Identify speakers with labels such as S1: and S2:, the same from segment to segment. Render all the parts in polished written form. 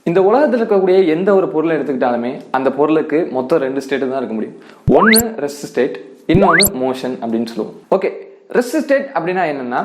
S1: இந்த உலகத்தில் இருக்கக்கூடிய எந்த ஒரு பொருளை எடுத்துக்கிட்டாலுமே அந்த பொருளுக்கு மொத்தம் 2 ஸ்டேட் தான் இருக்க முடியும். ஒன்னு ரெஸ்ட் ஸ்டேட், இன்னொன்னு மோஷன் அப்படின்னு சொல்லுவோம். ஓகே, ரெஸ்ட் ஸ்டேட் அப்படின்னா என்னன்னா,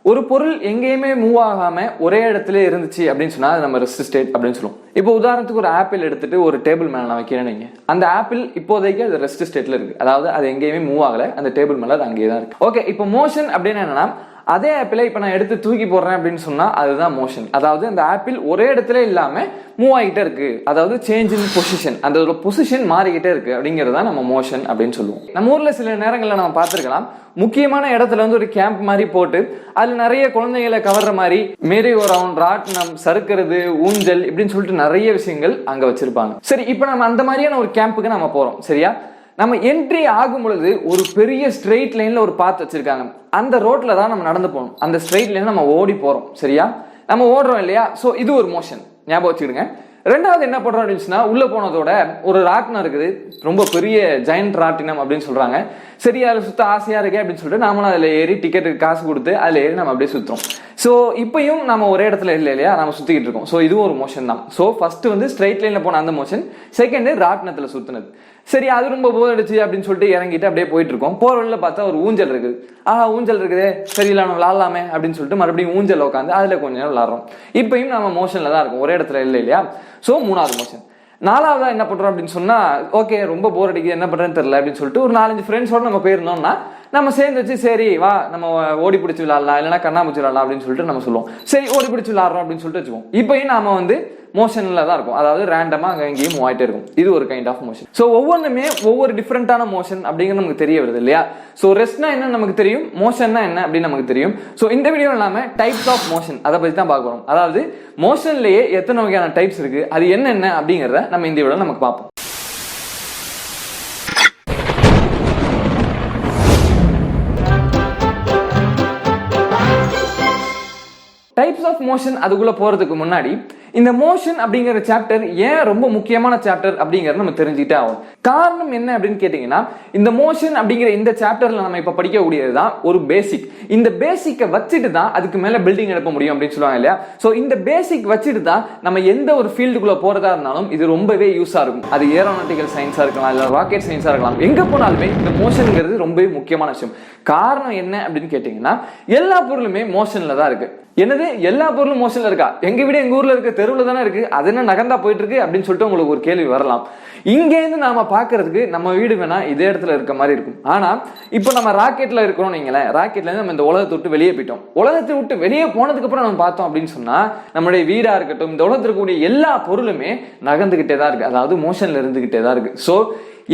S1: ஒரு பொருள் எங்கேயுமே மூவ் ஆகாம ஒரே இடத்துல இருந்துச்சு அப்படின்னு சொன்னா நம்ம ரெஸ்ட் ஸ்டேட் அப்படின்னு சொல்லுவோம். இப்போ உதாரணத்துக்கு ஒரு ஆப்பிள் எடுத்துட்டு ஒரு டேபிள் மேல நான் வைக்கிறேன்னு வைங்க, அந்த ஆப்பிள் இப்போதைக்கு அது ரெஸ்ட் ஸ்டேட்ல இருக்கு, அதாவது அது எங்கேயுமே மூவ் ஆகல, அந்த டேபிள் மேல அது அங்கேயே தான் இருக்கு. ஓகே, இப்போ மோஷன் அப்படின்னு என்னன்னா, அதே ஆப்பிளை இப்ப நான் எடுத்து தூக்கி போடுறேன் அப்படின்னு சொன்னா அதுதான் மோஷன். அதாவது அந்த ஆப்பிள் ஒரே இடத்துல இல்லாம மூவ் ஆகிட்டே இருக்கு, அதாவது சேஞ்ச் இன் பொசிஷன், அந்த ஒரு பொசிஷன் மாறிக்கிட்டே இருக்கு அப்படிங்கறத நம்ம மோஷன் அப்படின்னு சொல்லுவோம். நம்ம ஊர்ல சில நேரங்கள்ல நம்ம பார்த்திருக்கலாம், முக்கியமான இடத்துல வந்து ஒரு கேம்ப் மாதிரி போட்டு அதுல நிறைய குழந்தைகளை கவர்ற மாதிரி மேரி ஓ ரவுண்ட், ராட்னம், சறுக்கிறது, ஊஞ்சல் இப்படின்னு சொல்லிட்டு நிறைய விஷயங்கள் அங்க வச்சிருப்பாங்க. சரி, இப்ப நம்ம அந்த மாதிரியான ஒரு கேம்புக்கு நம்ம போறோம். சரியா, நம்ம என்ட்ரி ஆகும் பொழுது ஒரு பெரிய ஸ்ட்ரெயிட் லைன்ல ஒரு பாத் வச்சிருக்காங்க, அந்த ரோட்ல தான் நம்ம நடந்து போகணும், அந்த ஸ்ட்ரெயிட் லைன்ல நம்ம ஓடி போறோம். சரியா, நம்ம ஓடுறோம் இல்லையா, சோ இது ஒரு மோஷன், ஞாபகம் வச்சுக்கிடுங்க. ரெண்டாவது என்ன பண்றோம் அப்படின்னு சொன்னா, உள்ள போனதோட ஒரு ராட்டினம் இருக்குது, ரொம்ப பெரிய ஜெயண்ட் ராட்டினம் அப்படின்னு சொல்றாங்க. சரி, அதில் சுத்த ஆசையா இருக்கு அப்படின்னு சொல்லிட்டு நாமளும் அதுல ஏறி டிக்கெட்டுக்கு காசு கொடுத்து அதுல ஏறி நம்ம அப்படியே சுத்துறோம். சோ இப்பயும் நம்ம ஒரே இடத்துல இல்லை இல்லையா, நம்ம சுத்திக்கிட்டு இருக்கோம். சோ இதுவும் ஒரு மோஷன் தான். சோ ஃபர்ஸ்ட் வந்து ஸ்ட்ரெயிட் லைன்ல போன அந்த மோஷன், செகண்ட் ராட்டினத்துல சுத்தினது. சரி, அது ரொம்ப போர் அடிச்சு அப்படின்னு சொல்லிட்டு இறங்கிட்டு அப்படியே போயிட்டு இருக்கோம். போற வழியில பார்த்தா ஒரு ஊஞ்சல் இருக்குது, ஊஞ்சல் இருக்குதே, சரி இல்லை நம்ம விளாடலாமே அப்படின்னு சொல்லிட்டு மறுபடியும் ஊஞ்சல் உட்காந்து அதுல கொஞ்ச நேரம் விளாடுறோம். இப்பயும் நம்ம மோஷன்ல தான் இருக்கும், ஒரே இடத்துல இல்லை இல்லையா. சோ மூணாவது மோஷன். நாலாவதா என்ன பண்றோம் அப்படின்னு சொன்னா, ஓகே ரொம்ப போர் அடிக்குது, என்ன பண்றேன்னு தெரியல அப்படின்னு சொல்லிட்டு ஒரு 4-5 ஃப்ரெண்ட்ஸோட நம்ம போயிருந்தோம்னா நம்ம சேர்ந்து வச்சு, சரி வா நம்ம ஓடி பிடிச்சி விளாடலாம், இல்லைன்னா கண்ணாமூச்சி விளாடலாம் அப்படின்னு சொல்லிட்டு நம்ம சொல்லுவோம். சரி ஓடி பிடிச்சி விளாடுறோம் அப்படின்னு சொல்லிட்டு வச்சுக்கோம். இப்பயும் நாம வந்து மோஷன்ல தான் இருக்கும், அதாவது ரேண்டமா அங்க எங்கேயும் மூவ் ஆயிட்டே இருக்கும். இது ஒரு கைண்ட் ஆஃப் மோஷன். சோ ஒவ்வொன்றுமே ஒவ்வொரு டிஃபரெண்டான மோஷன் அப்படிங்கிறது நமக்கு தெரிய வருது இல்லையா. சோ ரெஸ்ட்னா என்ன நமக்கு தெரியும், மோஷன்னா என்ன அப்படின்னு நமக்கு தெரியும். சோ இந்த வீடியோ இல்லாம டைப்ஸ் ஆஃப் மோஷன் அதை பத்தி தான் பார்க்க போறோம். அதாவது மோஷன்லயே எத்தனை வகையான டைப்ஸ் இருக்கு, அது என்னென்ன அப்படிங்கறத நம்ம இந்த வீடியோல நமக்கு பார்ப்போம். டைப்ஸ் ஆஃப் மோஷன் அதுக்குள்ள போறதுக்கு முன்னாடி இந்த மோஷன் அப்படிங்கிற சாப்டர் ஏன் ரொம்ப முக்கியமான சாப்டர் அப்படிங்கறத நம்ம தெரிஞ்சுக்கிட்டே ஆகும். காரணம் என்ன அப்படின்னு கேட்டீங்கன்னா, இந்த மோஷன் அப்படிங்கிற இந்த சாப்டர்ல நம்ம இப்ப படிக்கக்கூடியதுதான் ஒரு பேசிக். இந்த பேசிக்கை வச்சுட்டு தான் அதுக்கு மேல பில்டிங் எடுக்க முடியும் அப்படின்னு சொல்லுவாங்க இல்லையா. சோ இந்த பேசிக் வச்சுட்டு தான் நம்ம எந்த ஒரு ஃபீல்டுக்குள்ள போறதா இருந்தாலும் இது ரொம்பவே யூஸா இருக்கும். அது ஏரோநாட்டிக்கல் சயின்ஸா இருக்கலாம், இல்ல ராக்கெட் சயின்ஸா இருக்கலாம், எங்க போனாலுமே இந்த மோஷன்ங்கிறது ரொம்பவே முக்கியமான விஷயம். காரணம் என்ன அப்படின்னு கேட்டீங்கன்னா, எல்லா பொருளுமே மோஷன்ல தான் இருக்கு. என்னது, எல்லா பொருளும் மோஷன்ல இருக்கா? எங்க வீடு எங்க ஊர்ல இருக்க தெருவுல தானே இருக்கு, அது என்ன நகர்ந்தா போயிட்டு இருக்கு அப்படின்னு சொல்லிட்டு உங்களுக்கு ஒரு கேள்வி வரலாம். இங்க இருந்து நாம பாக்குறதுக்கு நம்ம வீடு வேணா இதே இடத்துல இருக்க மாதிரி இருக்கும். ஆனா இப்ப நம்ம ராக்கெட்ல இருக்கிறோம் நீங்களேன், ராக்கெட்ல இருந்து நம்ம இந்த உலகத்தை விட்டு வெளியே போயிட்டோம். உலகத்தை விட்டு வெளியே போனதுக்கு அப்புறம் நம்ம பார்த்தோம் அப்படின்னு சொன்னா, நம்மளுடைய வீடா இருக்கட்டும், இந்த உலகத்துல இருக்கக்கூடிய எல்லா பொருளுமே நகர்ந்துகிட்டே தான் இருக்கு, அதாவது மோஷன்ல இருந்துகிட்டே தான் இருக்கு. சோ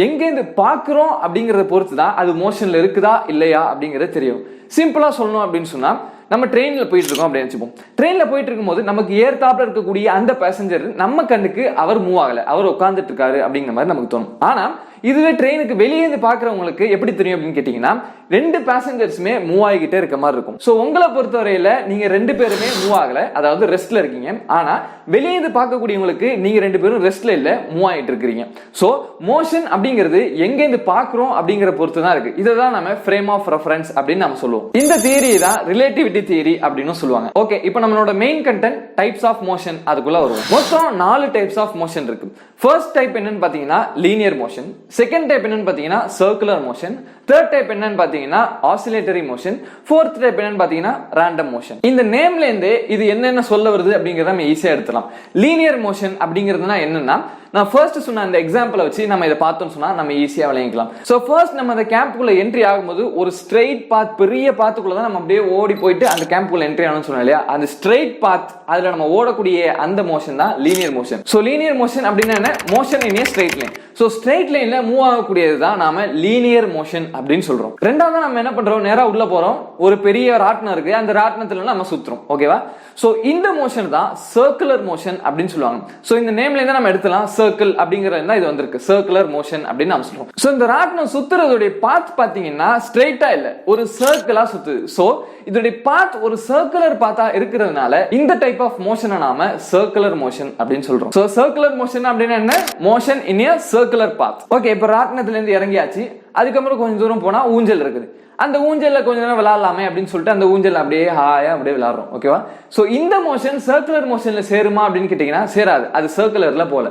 S1: எங்கேருந்து பாக்குறோம் அப்படிங்கறத பொறுத்து தான் அது மோஷன்ல இருக்குதா இல்லையா அப்படிங்கறது தெரியும். சிம்பிளா சொல்லணும் அப்படின்னு சொன்னா, நம்ம ட்ரெயின்ல போயிட்டு இருக்கோம் அப்படின்னு வச்சுப்போம். ட்ரெயின்ல போயிட்டு இருக்கும்போது நமக்கு ஏர்த்தாப்புல இருக்கக்கூடிய அந்த பேசஞ்சர் நம்ம கண்ணுக்கு அவர் மூவ் ஆகல, அவர் உட்கார்ந்துட்டு இருக்காரு அப்படிங்கிற மாதிரி நமக்கு தோணும். ஆனா இதுவே ட்ரெயினுக்கு வெளியே இருந்து பாக்குறவங்களுக்கு எப்படி தெரியும் அப்படின்னு கேட்டீங்கன்னா, 2 பேசஞ்சர்ஸுமே மூவ் ஆகிக்கிட்டே இருக்க மாதிரி இருக்கும். சோ உங்களை பொறுத்தவரையில நீங்க 2 பேருமே மூவ் ஆகல, அதாவது ரெஸ்ட்ல இருக்கீங்க. ஆனா வெளியே இருந்து பார்க்கக்கூடியவங்களுக்கு நீங்க 2 பேரும் ரெஸ்ட்ல இல்ல, மூவ் ஆகிட்டு இருக்கீங்க. சோ மோஷன் அப்படிங்கிறது எங்க இருந்து பாக்குறோம் அப்படிங்கிற பொறுத்து தான் இருக்கு. இதுதான் நம்ம ஃப்ரேம் ஆஃப் ரெஃபரன்ஸ் அப்படின்னு நம்ம சொல்லுவோம். இந்த தியரி தான் ரிலேட்டிவிட்டி தியரி அப்படின்னு சொல்லுவாங்க. ஓகே, இப்போ நம்மளோட main content types of motion அதுக்குள்ள வருவோம். மொத்தம் 4 டைப்ஸ் ஆஃப் மோஷன் இருக்கு. ஃபர்ஸ்ட் டைப் என்னன்னு பாத்தீங்கன்னா லீனியர் மோஷன், செகண்ட் டைப் என்னன்னு பாத்தீங்கன்னா சர்க்குலர் மோஷன், தேர்ட் டைப் என்னன்னு பாத்தீங்கன்னா ஆசிலேட்டரி மோஷன், ஃபோர்த் டைப் என்னன்னு பாத்தீங்கன்னா ரேண்டம் மோஷன். இந்த நேம்ல இருந்து இது என்னென்ன சொல்ல வருது அப்படிங்கறத நம்ம ஈஸியா எடுத்துலாம். லீனியர் மோஷன் அப்படிங்கிறதுனா என்னன்னா, நான் ஃபர்ஸ்ட் சொன்ன அந்த எக்ஸாம்பிளை வச்சு நம்ம இதை பார்த்தோம்னு சொன்னா நம்ம ஈஸியா விளங்கிக்கலாம். சோ ஃபர்ஸ்ட் நம்ம அந்த கேம்ப்புக்குள்ள என்ட்ரி ஆகும்போது ஒரு ஸ்ட்ரெயிட் பாத், பெரிய பாத்துக்குள்ள தான் நம்ம அப்படியே ஓடி போயிட்டு அந்த கேம்ப்புக்குள்ள என்ட்ரி ஆகணும்னு சொன்னோம் இல்லையா. அந்த ஸ்ட்ரெயிட் பாத், அதுல நம்ம ஓடக்கூடிய அந்த மோஷன் தான் linear motion. So linear motion அப்படின்னா என்ன, மோஷன் இன் ஏ ஸ்ட்ரெயிட் லைன். சோ ஸ்ட்ரெயிட் லைன்ல மூவ் ஆகக்கூடியது தான் நாம லீனியர் மோஷன் அப்படின்னு சொல்றோம். ரெண்டாவது நம்ம என்ன பண்றோம், நேரா உள்ள போறோம், ஒரு பெரிய ராட்டினம் இருக்கு, அந்த ராட்டினத்துல நம்ம சுத்துறோம். ஓகேவா. சோ இந்த மோஷன் தான் சர்க்குலர் மோஷன் அப்படின்னு சொல்லுவாங்க. சோ இந்த நேம்ல இருந்து நம்ம எடுத்துலாம், சர்க்கிள் அப்படிங்கறது இது வந்திருக்கு, சர்க்குலர் மோஷன் அப்படின்னு நம்ம சொல்றோம். சோ இந்த ராட்டினம் சுத்துறதுடைய பாத் பாத்தீங்கன்னா ஸ்ட்ரெயிட்டா இல்ல, ஒரு சர்க்கிளா சுத்துது. சோ இதோடைய பாத் ஒரு சர்க்குலர் பாத்தா இருக்கிறதுனால இந்த டைப் ஆஃப் மோஷனை நாம சர்க்குலர் மோஷன் அப்படின்னு சொல்றோம். சோ சர்க்குலர் மோஷன் அப்படின்னா என்ன, motion in a circular path. Okay, okay இப்போ ராட்டினத்துல இருந்து இறங்கியாச்சு, அதுக்கப்புறம் கொஞ்சம் தூரம் போனா ஊஞ்சல் இருக்குது, அந்த ஊஞ்சல்ல கொஞ்ச நேரம் விளையாடலாமே அப்படின்னு சொல்லிட்டு அந்த ஊஞ்சல் அப்படியே ஹாயா அப்படியே விளையாடுறோம். ஓகேவா? சோ இந்த மோஷன் சர்க்குலர் மோஷன்ல சேருமா அப்படின்னு கேட்டீங்கன்னா சேராது, அது சர்க்குலர்ல போல.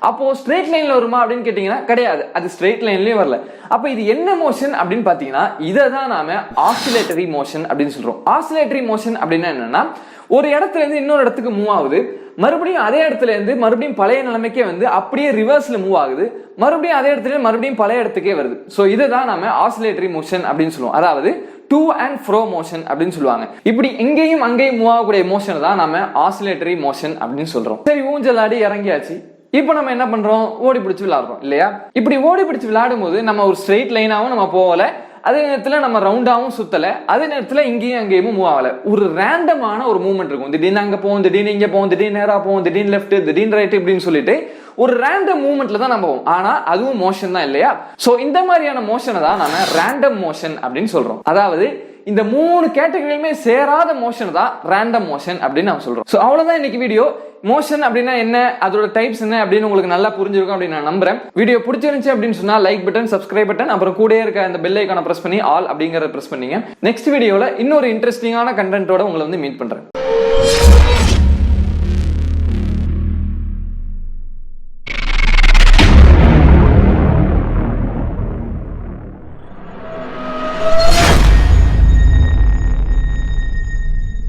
S1: அப்போ ஸ்ட்ரெயிட் லைன்ல வருமா அப்படின்னு கேட்டீங்கன்னா கிடையாது, அது ஸ்ட்ரெயிட் லைன்லயே வரல. அப்ப இது என்ன மோஷன் அப்படின்னு பாத்தீங்கன்னா இதை தான் நாம ஆசிலேட்டரி மோஷன் அப்படின்னு சொல்றோம். ஆசிலேட்டரி மோஷன் அப்படின்னா என்னன்னா, ஒரு இடத்துல இருந்து இன்னொரு இடத்துக்கு மூவ் ஆகுது, மறுபடியும் அதே இடத்துல இருந்து மறுபடியும் பழைய நிலைமைக்கே வந்து அப்படியே ரிவர்ஸ்ல மூவ் ஆகுது, மறுபடியும் அதே இடத்துல மறுபடியும் பழைய இடத்துக்கே வருது. சோ இதை தான் நாம ஆசிலேட்டரி மோஷன் அப்படின்னு சொல்லுவோம். அதாவது டு அண்ட் ஃப்ரோ மோஷன் அப்படின்னு சொல்லுவாங்க. இப்படி எங்கேயும் அங்கேயும் மூவ் ஆகக்கூடிய மோஷன் தான் நாம ஆசிலேட்டரி மோஷன் அப்படின்னு சொல்றோம். சரி, ஊஞ்சல் ஆடி இறங்கியாச்சு, இப்போ நம்ம என்ன பண்றோம், ஓடி பிடிச்சு விளையாடுறோம் இல்லையா? இப்படி ஓடி பிடிச்சு விளையாடும் போது நம்ம ஒரு ஸ்ட்ரெயிட் லைனாவும் நம்ம போகல, அதே நேரத்துல நம்ம ரவுண்டாவும் சுத்தல, அதே நேரத்துல இங்கேயும் அங்கேயும் மூவ் ஆகல. ஒரு ரேண்டமான ஒரு மூவ்மெண்ட் இருக்கும். திடீர்னு அங்க போவோம், திடீர்னு இங்க போவோம், திடீர்னு நேரா போவோம், திடீர்னு லெஃப்ட், திடீர்னு ரைட் இப்படின்னு சொல்லிட்டு ஒரு ரேண்டம் மூவ்மெண்ட்ல தான் நம்ம போவோம். ஆனா அதுவும் மோஷன் தான் இல்லையா? சோ இந்த மாதிரியான மோஷனை தான் நாம ரேண்டம் மோஷன் அப்படின்னு சொல்றோம். அதாவது இந்த மூணு கேட்டகரியுமே சேராத மோஷன் தான் ரேண்டம் மோஷன் அப்படின்னு நம்ம சொல்றோம். சோ அவ்வளவுதான் இன்னைக்கு வீடியோ. மோஷன் அப்படின்னா என்ன, அதோட டைப்ஸ் என்ன அப்படின்னு உங்களுக்கு நல்லா புரிஞ்சிருக்கும் அப்படின்னு நான் நம்புறேன். வீடியோ பிடிச்சிருந்துச்சு அப்படின்னு சொன்னா லைக் பட்டன், சப்ஸ்கிரைப் பட்டன், அப்புறம் கூட இருக்க அந்த பெல் ஐகானை பிரஸ் பண்ணி ஆல் அப்படிங்கறத பிரஸ் பண்ணீங்க. நெக்ஸ்ட் வீடியோல இன்னொரு இன்ட்ரெஸ்டிங்கான கண்டென்ட்டோட உங்களை வந்து மீட் பண்றேன்.